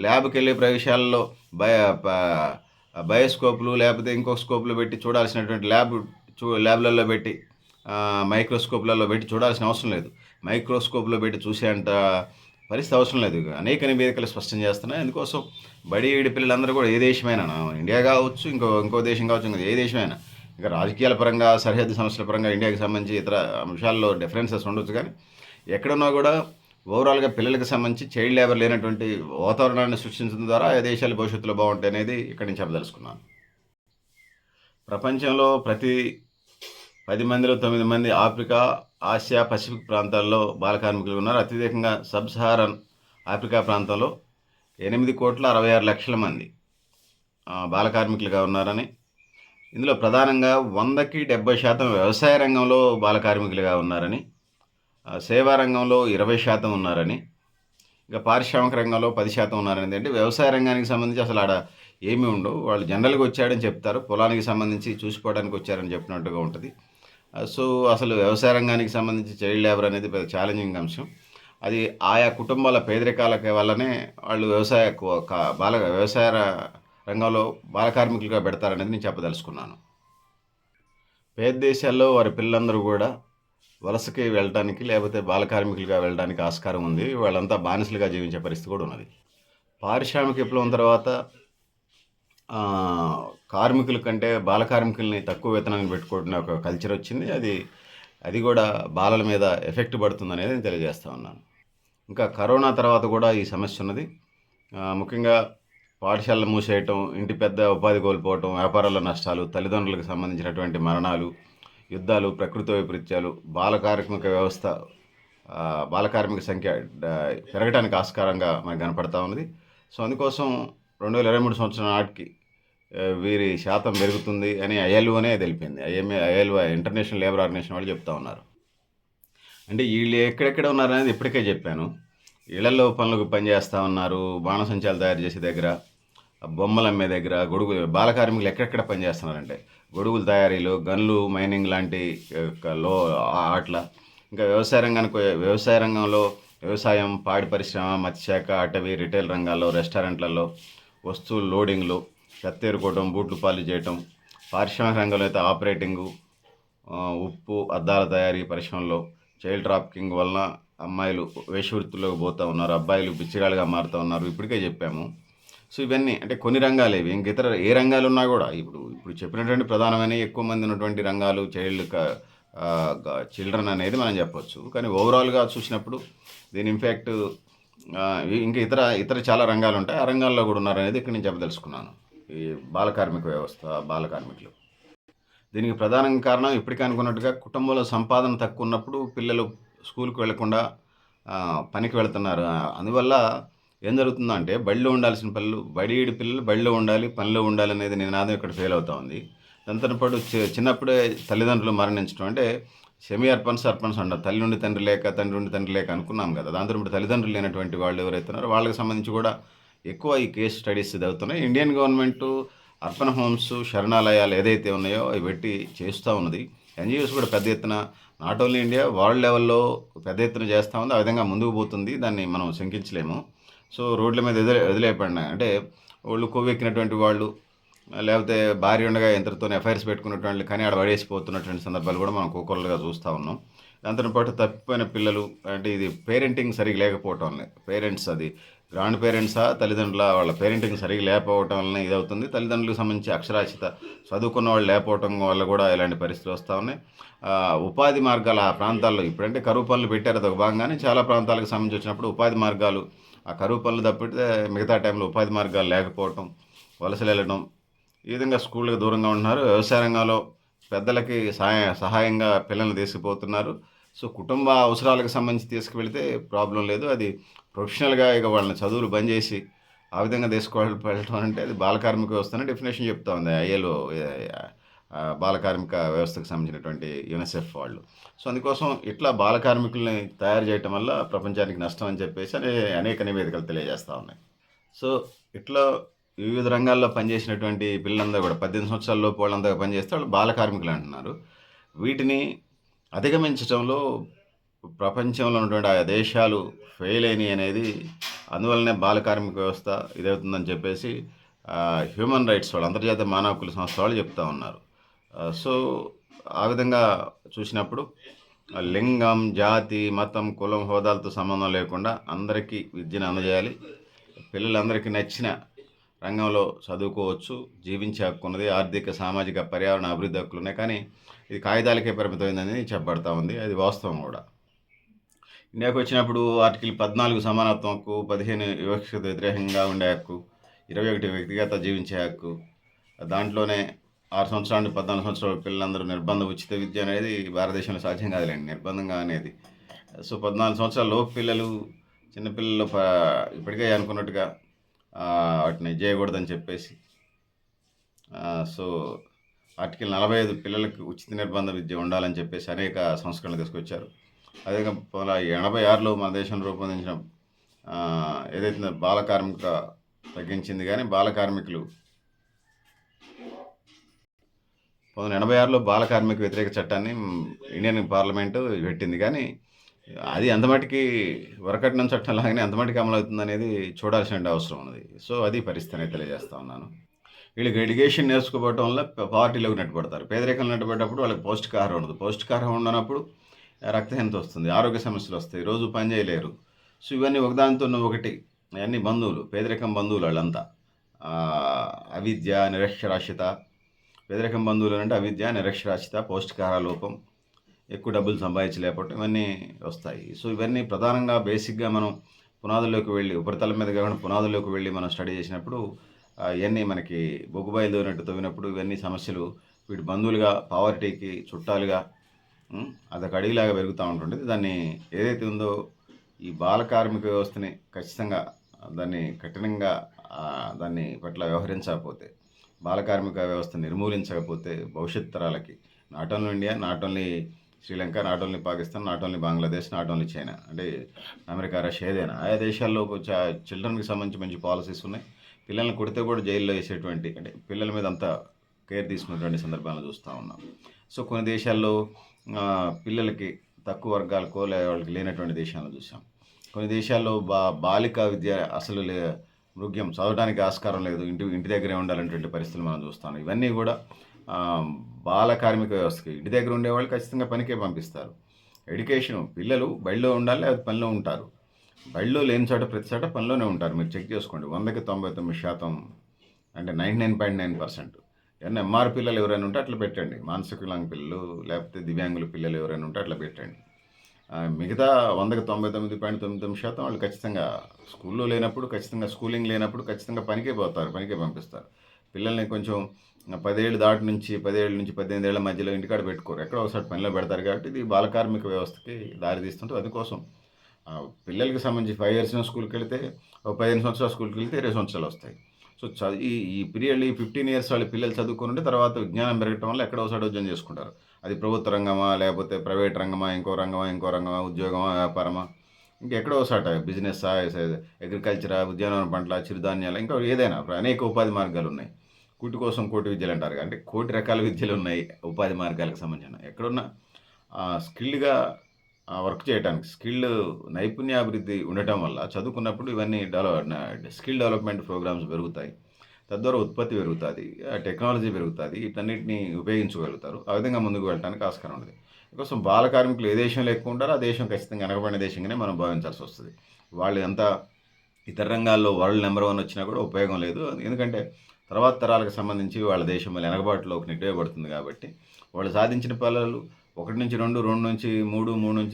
Speaker 1: ల్యాబ్‌కెళ్ళే ప్రయోగశాలలో బయ ప బయోస్కోప్‌లు లేపోతే ఇంకొక స్కోప్‌లో పెట్టి చూడాల్సినటువంటి ల్యాబ్‌లలో పెట్టి మైక్రోస్కోప్‌లలో పెట్టి చూడాల్సిన అవసరం లేదు. మైక్రోస్కోప్‌లో పెట్టి చూసేంత పరిస్థితి అవసరం లేదు. అనేక నివేదికలు స్పష్టం చేస్తున్నాయి. అందుకోసం బడి ఈడి పిల్లలందరూ కూడా ఏ దేశమైనా ఇండియా కావచ్చు, ఇంకో దేశం కావచ్చు, ఇంక ఏ దేశమైనా ఇక రాజకీయాల పరంగా, సరిహద్దు సమస్యల పరంగా ఇండియాకి సంబంధించి ఇతర అంశాల్లో డిఫరెన్సెస్ ఉండొచ్చు కానీ, ఎక్కడున్నా కూడా ఓవరాల్‌గా పిల్లలకి సంబంధించి చైల్డ్ లేబర్ లేనటువంటి వాతావరణాన్ని సృష్టించడం ద్వారా ఆ దేశాలు భవిష్యత్తులో బావుంటాయనేది ఇక్కడి నుంచి చెప్పదలుచుకున్నాను. ప్రపంచంలో ప్రతి 10 మందిలో 9 మంది ఆఫ్రికా, ఆసియా, పసిఫిక్ ప్రాంతాల్లో బాల కార్మికులు ఉన్నారు. అత్యధికంగా సబ్ సహారన్ ఆఫ్రికా ప్రాంతంలో 8,66,00,000 మంది బాల కార్మికులుగా ఉన్నారని, ఇందులో ప్రధానంగా 100కి 70% వ్యవసాయ రంగంలో బాల కార్మికులుగా ఉన్నారని, సేవా రంగంలో 20% ఉన్నారని, ఇక పారిశ్రామిక రంగంలో 10% ఉన్నారని. అంటే వ్యవసాయ రంగానికి సంబంధించి అసలు ఆడ ఏమీ ఉండవు. వాళ్ళు జనరల్‌గా వచ్చాడని చెప్తారు. పొలానికి సంబంధించి చూసుకోవడానికి వచ్చారని చెప్పినట్టుగా ఉంటది. సో, అసలు వ్యవసాయ రంగానికి సంబంధించి చైల్డ్ లేబర్ అనేది పెద్ద ఛాలెంజింగ్ అంశం. అది ఆయా కుటుంబాల పేదరికాలకి వల్లనే వాళ్ళు వ్యవసాయ రంగంలో బాల కార్మికులుగా పెడతారనేది నేను చెప్పదలుచుకున్నాను. పేద దేశాల్లో వారి పిల్లలందరూ గూడా వలసకి వెళ్ళటానికి, లేపోతే బాల కార్మికులుగా వెళ్ళడానికి ఆస్కారం ఉంది. వాళ్ళంతా బానిసలుగా జీవించే పరిస్థితి కూడా ఉన్నది. పారిశ్రామిక విప్లవం తర్వాత కార్మికుల కంటే బాల కార్మికుల్ని తక్కువ వేతనానికి పెట్టుకుంటున్న ఒక కల్చర్ వచ్చింది. అది గూడా బాలల మీద ఎఫెక్ట్ పడుతుందనేది నేను తెలియజేస్తా ఉన్నాను. ఇంకా కరోనా తర్వాత గూడా ఈ సమస్య ఉన్నది. ముఖ్యంగా పాఠశాలలు మూసేయటం, ఇంటి పెద్ద ఉపాధి కోల్పోవటం, వ్యాపారాల్లో నష్టాలు, తల్లిదండ్రులకు సంబంధించినటువంటి మరణాలు, యుద్ధాలు, ప్రకృతి వైపరీత్యాలు, బాల కార్మిక సంఖ్య పెరగటానికి ఆస్కారంగా మనకు కనపడతా ఉన్నది. సో, అందుకోసం 2023 సంవత్సరం నాటికి వీరి శాతం పెరుగుతుంది అని ఐఎల్ఓనే తెలిపింది. ఐఎల్ఓ ఇంటర్నేషనల్ లేబర్ ఆర్గనైజేషన్ వాళ్ళు చెప్తా ఉన్నారు. అంటే ఈళ్ళు ఎక్కడెక్కడ ఉన్నారనేది ఇప్పటికే చెప్పాను. ఇళ్లల్లో పనులకు పనిచేస్తా ఉన్నారు. బాణసంచాలు తయారు చేసే దగ్గర, బొమ్మలు అమ్మే దగ్గర, బాల కార్మికులు ఎక్కడెక్కడ పనిచేస్తున్నారంటే గొడుగుల తయారీలో, గన్లు, మైనింగ్ లాంటి ఆట్ల, ఇంకా వ్యవసాయ రంగంలో వ్యవసాయం, పాడి పరిశ్రమ, మత్స్యశాఖ, అటవీ, రిటైల్ రంగాల్లో, రెస్టారెంట్లలో వస్తువులు లోడింగ్లు, కత్తేరుకోవటం, బూట్లు పాలిష్ చేయటం, పారిశ్రామిక రంగంలో అయితే ఆపరేటింగు, ఉప్పు, అద్దాల తయారీ పరిశ్రమలో చైల్డ్ ట్రాఫికింగ్ వలన అమ్మాయిలు వేశ్యవృత్తిలోకి పోతూ ఉన్నారు. అబ్బాయిలు బిచ్చగాళ్ళుగా మారుతూ ఉన్నారు. ఇప్పటికే చెప్పాము. సో, ఇవన్నీ అంటే కొన్ని రంగాలు ఇవి. ఇంక ఇతర ఏ రంగాలున్నా కూడా ఇప్పుడు చెప్పినటువంటి ప్రధానమైన ఎక్కువ మంది ఉన్నటువంటి రంగాలు చిల్డ్రన్ అనేది మనం చెప్పొచ్చు. కానీ ఓవరాల్‌గా చూసినప్పుడు దీని ఇంపాక్ట్ ఇంకా ఇతర చాలా రంగాలుంటాయి. ఆ రంగాల్లో కూడా ఉన్నారనేది ఇక్కడ నేను చెప్పదలుచుకున్నాను. ఈ బాల కార్మిక వ్యవస్థ, బాల కార్మికులు. దీనికి ప్రధాన కారణం ఇప్పటికే అనుకున్నట్టుగా కుటుంబంలో సంపాదన తక్కువ ఉన్నప్పుడు పిల్లలు స్కూల్‌కి వెళ్ళకుండా పనికి వెళ్తున్నారు. అందువల్ల ఏం జరుగుతుందంటే బడిలో ఉండాల్సిన పిల్లలు బడిలో ఉండాలి, పనిలో ఉండాలనేది నినాదం ఇక్కడ ఫెయిల్ అవుతా ఉంది. దాంతో పాటు చిన్నప్పుడే తల్లిదండ్రులు మరణించడం అంటే సెమీ అర్పన్స్ అంటారు. తల్లి నుండి తండ్రి లేక, తండ్రి నుండి తండ్రి లేక అనుకున్నాం కదా! దాంతో ఇప్పుడు తల్లిదండ్రులు లేనటువంటి వాళ్ళు ఎవరైతే ఉన్నారో వాళ్ళకి సంబంధించి కూడా ఎక్కువ ఈ కేస్ స్టడీస్ జరుగుతున్నాయి. ఇండియన్ గవర్నమెంటు అర్బన్ హోమ్స్, శరణాలయాలు ఏదైతే ఉన్నాయో అవి పెట్టి చేస్తూ ఉన్నది. ఎన్‌జీఓస్ కూడా పెద్ద ఎత్తున నాట్ ఓన్లీ ఇండియా, వరల్డ్ లెవెల్‌లో పెద్ద ఎత్తున చేస్తూ ఉంది. ఆ విధంగా ముందుకు పోతుంది. దాన్ని మనం శంకించలేము. సో రోడ్ల మీద వదిలేయకుండా అంటే వాళ్ళు కొవ్వెక్కినటువంటి వాళ్ళు, లేకపోతే భార్య ఉండగా ఇతరులతోని ఎఫ్ఐఆర్స్ పెట్టుకున్నటువంటి కానీ ఆడ పడేసిపోతున్నటువంటి సందర్భాలు కూడా మనం కోకొల్లలుగా చూస్తూ ఉన్నాం. దాంతో పాటు తప్పిపోయిన పిల్లలు అంటే ఇది పేరెంటింగ్ సరిగ్గా లేకపోవటం వల్లనే. పేరెంట్స్ అది గ్రాండ్ పేరెంట్సా, తల్లిదండ్రుల వాళ్ళ పేరెంటింగ్ సరిగ్గా లేకపోవటం వలన ఇదవుతుంది. తల్లిదండ్రులకు సంబంధించి అక్షరాస్యత చదువుకున్న వాళ్ళు లేకపోవటం వల్ల కూడా ఇలాంటి పరిస్థితులు వస్తూ ఉన్నాయి. ఉపాధి మార్గాలు ఆ ప్రాంతాల్లో ఇప్పుడంటే కరువు పనులు పెట్టారు, అదొక భాగంగానే చాలా ప్రాంతాలకు సంబంధించి వచ్చినప్పుడు ఉపాధి మార్గాలు ఆ కరువు పనులు తప్పితే మిగతా టైంలో ఉపాధి మార్గాలు లేకపోవటం, వలసలు వెళ్ళడం, ఈ విధంగా స్కూళ్ళకి దూరంగా ఉంటున్నారు. వ్యవసాయ రంగంలో పెద్దలకి సహాయంగా పిల్లల్ని తీసుకుపోతున్నారు. సో కుటుంబ అవసరాలకు సంబంధించి తీసుకువెళితే ప్రాబ్లం లేదు. అది ప్రొఫెషనల్గా ఇక వాళ్ళని చదువులు బంద్ చేసి ఆ విధంగా వెళ్ళటం అంటే అది బాలకార్మిక వ్యవస్థ అని డెఫినేషన్ చెప్తా ఉంది ఐఏలో, బాలకార్మిక వ్యవస్థకు సంబంధించినటువంటి యునిసెఫ్ వాళ్ళు. సో అందుకోసం ఇట్లా బాలకార్మికుల్ని తయారు చేయటం వల్ల ప్రపంచానికి నష్టం అని చెప్పేసి అనేక నివేదికలు తెలియజేస్తూ ఉన్నాయి. సో ఇట్లా వివిధ రంగాల్లో పనిచేసినటువంటి పిల్లలందరూ కూడా 18 సంవత్సరాల లోపు వాళ్ళందరూ పనిచేస్తే వాళ్ళు బాలకార్మికులు అంటున్నారు. వీటిని అధిగమించడంలో ప్రపంచంలో ఉన్నటువంటి ఆయా దేశాలు ఫెయిల్ అయినాయి అనేది అందువల్లనే బాలకార్మిక వ్యవస్థ ఇదవుతుందని చెప్పేసి హ్యూమన్ రైట్స్ వాళ్ళు, అంతర్జాతీయ మానవ హక్కుల సంస్థ వాళ్ళు చెప్తూ ఉన్నారు. సో ఆ విధంగా చూసినప్పుడు లింగం, జాతి, మతం, కులం, హోదాలతో సంబంధం లేకుండా అందరికీ విద్యను అందజేయాలి. పిల్లలందరికీ నచ్చిన రంగంలో చదువుకోవచ్చు, జీవించే హక్కు ఉన్నది. ఆర్థిక, సామాజిక, పర్యావరణ అభివృద్ధి హక్కులు ఉన్నాయి. కానీ ఇది కాగితాలకే పరిమితమైందని చెప్పబడతా ఉంది. అది వాస్తవం కూడా. ఇండియాకు వచ్చినప్పుడు ఆర్టికల్ 14 సమానత్వం హక్కు, 15 వివక్షత వ్యతిరేకంగా ఉండే హక్కు, 21 వ్యక్తిగత జీవించే హక్కు. దాంట్లోనే 6 సంవత్సరాల నుండి 14 సంవత్సరాల పిల్లలందరూ నిర్బంధ ఉచిత విద్య అనేది భారతదేశంలో సాధ్యం కాదులేండి, నిర్బంధంగా అనేది. సో 14 సంవత్సరాల లోపు పిల్లలు, చిన్నపిల్లలు ఇప్పటికే అనుకున్నట్టుగా వాటిని చేయకూడదని చెప్పేసి సో ఆర్టికల్ 45 పిల్లలకు ఉచిత నిర్బంధ విద్య ఉండాలని చెప్పేసి అనేక సంస్కరణలు తీసుకొచ్చారు. అదేవిధంగా 86లో మన దేశం రూపొందించిన ఏదైతే బాల కార్మిక తగ్గించింది, కానీ బాల కార్మికులు 1986లో బాల కార్మిక వ్యతిరేక చట్టాన్ని ఇండియన్ పార్లమెంటు పెట్టింది. కానీ అది అంతమటికి వరకట్నం చట్టం లాగానే అంతమటికి అమలు అవుతుంది అనేది చూడాల్సిన అవసరం ఉన్నది. సో అది పరిస్థితి అనేది తెలియజేస్తా ఉన్నాను. వీళ్ళకి ఎడ్యుకేషన్ నేర్చుకోవడం వల్ల పావర్టీలోకి నెట్టబడతారు. పేదరికంలో నెట్టబడ్డప్పుడు వాళ్ళకి పౌష్టికాహారం ఉండదు. పౌష్టికాహారం ఉండనప్పుడు రక్తహీనత వస్తుంది, ఆరోగ్య సమస్యలు వస్తాయి, రోజు పని చేయలేరు. సో ఇవన్నీ ఒకదానితో ఒకటి, అవన్నీ బంధువులు, పేదరికం బంధువులు వాళ్ళంతా. అవిద్య, నిరక్షరాస్యత. పేదరికం బంధువులు అంటే అవిద్య, నిరక్షరాస్యత, పౌష్టికాహార లోపం, ఎక్కువ డబ్బులు సంపాదించలేకపోవటం, ఇవన్నీ వస్తాయి. సో ఇవన్నీ ప్రధానంగా బేసిక్గా మనం పునాదుల్లోకి వెళ్ళి, ఉపరితలం మీద కాకుండా పునాదుల్లోకి వెళ్ళి మనం స్టడీ చేసినప్పుడు ఇవన్నీ మనకి బొగ్గుబాయిలు తవ్వినట్టు తవ్వినప్పుడు ఇవన్నీ సమస్యలు వీటి బంధువులుగా, పావర్టీకి చుట్టాలుగా అదొక అడిగిలాగా పెరుగుతూ ఉంటుంది. దాన్ని ఏదైతే ఉందో ఈ బాల కార్మిక వ్యవస్థని ఖచ్చితంగా దాన్ని కఠినంగా దాన్ని పట్ల వ్యవహరించకపోతే, బాల కార్మిక వ్యవస్థ నిర్మూలించకపోతే భవిష్యత్ తరాలకి not only India, not only Sri Lanka, not only Pakistan, not only Bangladesh, not only China, అంటే అమెరికా, రష్యా, ఏదైనా ఆయా దేశాల్లో చిల్డ్రన్కి సంబంధించి మంచి పాలసీస్ ఉన్నాయి. పిల్లల్ని కొడితే కూడా జైల్లో వేసేటువంటి, అంటే పిల్లల మీద అంత కేర్ తీసుకునేటువంటి సందర్భాలను చూస్తూ ఉన్నాం. సో కొన్ని దేశాల్లో పిల్లలకి తక్కువ వర్గాలకో వాళ్ళకి లేనటువంటి దేశాలను చూసాం. కొన్ని దేశాల్లో బాలికా విద్య అసలు మృగ్యం, చదవడానికి ఆస్కారం లేదు, ఇంటి దగ్గరే ఉండాలనేటువంటి పరిస్థితులు మనం చూస్తాం. ఇవన్నీ కూడా బాల కార్మిక వ్యవస్థకి. ఇంటి దగ్గర ఉండేవాళ్ళు ఖచ్చితంగా పనికే పంపిస్తారు. ఎడ్యుకేషను పిల్లలు బడిలో ఉండాలి, అది పనిలో ఉంటారు. బడిలో లేని చోట ప్రతి చోట పనిలోనే ఉంటారు. మీరు చెక్ చేసుకోండి, 100కి 99% అంటే 99.9%. ఏమన్నా ఎంఆర్ పిల్లలు ఎవరైనా ఉంటే అట్లా పెట్టండి, మానసిక వికలాంగ పిల్లలు లేకపోతే దివ్యాంగుల పిల్లలు ఎవరైనా ఉంటే అట్లా పెట్టండి. మిగతా 100కి 99.9% వాళ్ళు ఖచ్చితంగా స్కూల్లో లేనప్పుడు, ఖచ్చితంగా స్కూలింగ్ లేనప్పుడు ఖచ్చితంగా పనికే పోతారు, పనికే పంపిస్తారు. పిల్లల్ని కొంచెం 10 ఏళ్ళు దాటి నుంచి 10 ఏళ్ళ నుంచి 18 ఏళ్ల మధ్యలో ఇంటికాడ పెట్టుకోరు, ఎక్కడో ఒకసారి పనిలో పెడతారు. కాబట్టి ఇది బాలకార్మిక వ్యవస్థకి దారి తీస్తుంటుంది. అందుకోసం పిల్లలకి సంబంధించి 5 ఇయర్స్ స్కూల్కి వెళితే, 15 సంవత్సరాల స్కూల్కి వెళ్తే 20 సంవత్సరాలు వస్తాయి. సో ఈ పీరియడ్, ఈ 15 ఇయర్స్ వాళ్ళ పిల్లలు చదువుకుని ఉంటే తర్వాత విజ్ఞానం పెరగటం వల్ల ఎక్కడో ఒకసారి ఉద్యోగం చేసుకుంటారు. అది ప్రభుత్వ రంగమా, లేకపోతే ప్రైవేట్ రంగమా, ఇంకో రంగమా, ఉద్యోగమా, వ్యాపారమా, ఇంకెక్కడో ఒకసాట బిజినెస్సా, అగ్రికల్చరా, ఉద్యానవన పంటలా, చిరుధాన్యాలా, ఇంకా ఏదైనా అనేక ఉపాధి మార్గాలున్నాయి. కూటి కోసం కోటి విద్యలంటారు. అంటే కోటి రకాల విద్యలున్నాయి ఉపాధి మార్గాలకు సంబంధించిన. ఎక్కడున్నా స్కిల్డ్‌గా వర్క్ చేయటానికి నైపుణ్యాభివృద్ధి ఉండటం వల్ల చదువుకున్నప్పుడు ఇవన్నీ స్కిల్ డెవలప్‌మెంట్ ప్రోగ్రామ్స్ పెరుగుతాయి. తద్వారా ఉత్పత్తి పెరుగుతాది. టెక్నాలజీ పెరుగుతాది. వీటన్నిటిని ఉపయోగించగలుగుతారు. ఆ విధంగా ముందుకు వెళ్ళటానికి ఆస్కారం ఉండదు. అందుకోసం బాల కార్మికులు ఏ దేశంలో ఎక్కువ ఉంటారో ఆ దేశం ఖచ్చితంగా వెనకబడిన దేశంగానే మనం భావించాల్సొస్తది. వాళ్ళు ఎంత ఇతర రంగాల్లో వరల్డ్ నంబర్ 1 వచ్చినా కూడా ఉపయోగం లేదు. ఎందుకంటే తర్వాత తరాలకు సంబంధించి వాళ్ళ దేశం మళ్ళీ వెనకబాటులోకి నెట్టివేయబడుతుంది కాబట్టి, వాళ్ళు సాధించిన ఫలాలు 1-2, 2-3, 3-10,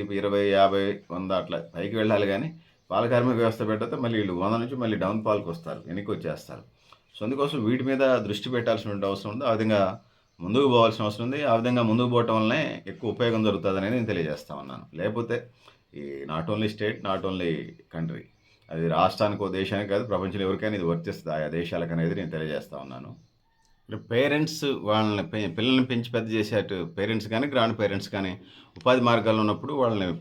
Speaker 1: 20, 50, 100 అట్లా పైకి వెళ్ళాలి గానీ, బాల కార్మిక వ్యవస్థ పెట్టితే మళ్ళీ వీళ్ళు 100 నుంచి మళ్ళీ డౌన్ ఫాల్‌కొస్తారు. వెనక్కొచ్చేస్తారు. సో, అందుకోసం వీటి మీద దృష్టి పెట్టాల్సినటువంటి అవసరం ఉంది. ఆ విధంగా ముందుకు పోవాల్సిన అవసరం ఉంది. ఆ విధంగా ముందుకు పోవటం వల్లనే ఎక్కువ ఉపయోగం జరుగుతదనేది నేను తెలియజేస్తా ఉన్నాను. లేపోతే ఈ not only state, not only country. అది రాష్ట్రానికో, దేశానికి కాదు, ప్రపంచంలో ఎవరికైనా ఇది వర్తిస్తది ఆయా దేశాలకనేది నేను తెలియజేస్తా ఉన్నాను. ఇప్పుడు పేరెంట్స్ వాళ్ళని పిల్లల్ని పెంచి పెద్ద చేసే అటు పేరెంట్స్ కానీ, గ్రాండ్ పేరెంట్స్ కానీ ఉపాధి మార్గాల్లో ఉన్నప్పుడు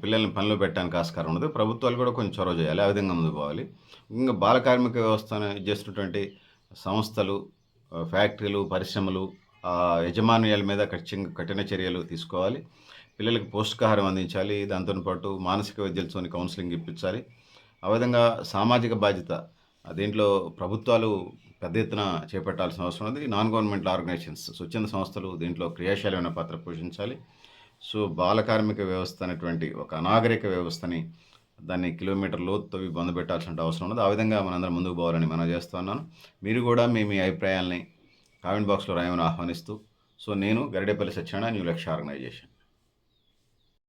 Speaker 1: పిల్లల్ని పనిలో పెట్టడానికి ఆస్కారం ఉండదు. ప్రభుత్వాలు కూడా కొంచెం చొరవ చేయాలి. ఆ విధంగా ముందుకు పోవాలి. ఇంకా బాల కార్మిక వ్యవస్థను ఇది చేస్తున్నటువంటి సంస్థలు, ఫ్యాక్టరీలు, పరిశ్రమలు యజమానుల మీద కఠిన చర్యలు తీసుకోవాలి. పిల్లలకి పౌష్టికాహారం అందించాలి. దాంతోని పాటు మానసిక వైద్యులతోని కౌన్సెలింగ్ ఇప్పించాలి. ఆ విధంగా సామాజిక బాధ్యత దీంట్లో ప్రభుత్వాలు పెద్ద ఎత్తున చేపట్టాల్సిన అవసరం ఉంది. నాన్ గవర్నమెంటల్ ఆర్గనైజేషన్స్, స్వచ్ఛంద సంస్థలు దీంట్లో క్రియాశీలమైన పాత్ర పోషించాలి. సో, బాల కార్మిక వ్యవస్థ అనేటువంటి ఒక అనాగరిక వ్యవస్థని దాన్ని కిలోమీటర్ లోతు తవ్వి బందపెట్టాల్సిన అవసరం ఉన్నది. ఆ విధంగా మనందరం ముందుకు పోవాలని మనవి చేస్తున్నాను. మీరు కూడా మీ అభిప్రాయాల్ని కామెంట్ బాక్స్‌లో రాయమని ఆహ్వానిస్తూ, సో, నేను గరిడేపల్లి సత్యనారాయణ, న్యూ లక్ష్య ఆర్గనైజేషన్.